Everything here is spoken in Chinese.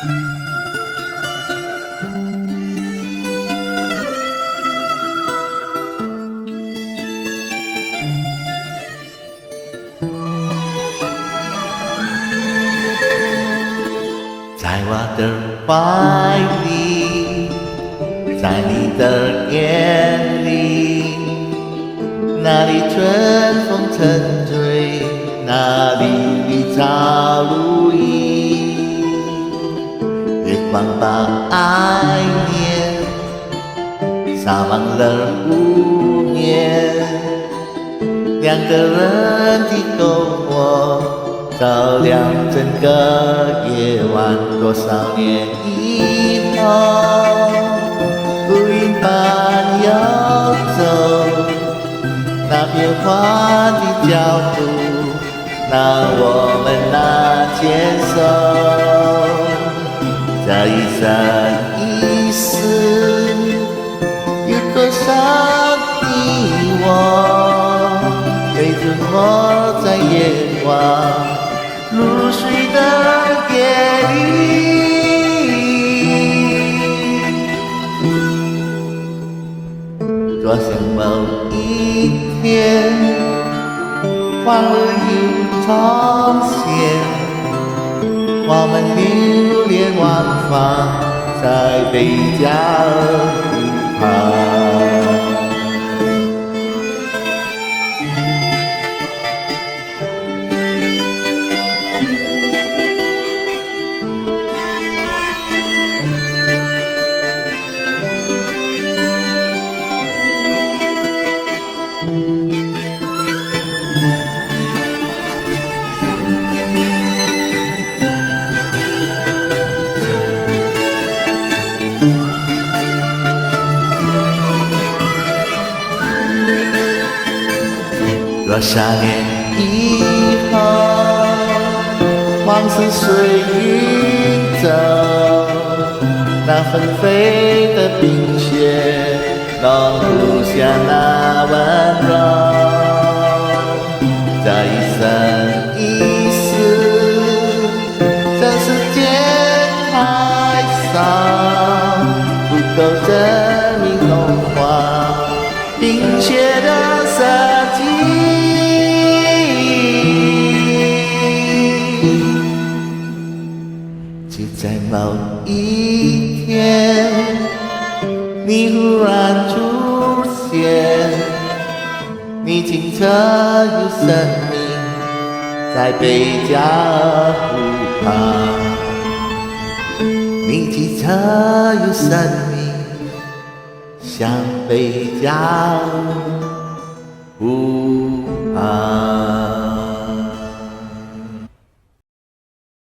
在我的怀里，在你的眼里，那里春风沉醉，那里绿草如茵。月光把爱念洒满了湖面，两个人的篝火照亮整个夜晚。多少年以后，浮云般游走，那变化的脚步，让我们那牵手。这一生一世，有多少你我，陪着我在夜晚入睡的夜里。多想某一天，黄日重现，我们流连忘返在贝加尔湖畔。多少年以后，往事随云走，那纷飞的冰雪容不下那温柔。这一生一世，这世间太少，不够证明融化冰雪的色迹。就在某一天，你忽然出现，你清澈有生命，在贝加尔湖畔。你清澈有生命，像贝加尔湖畔。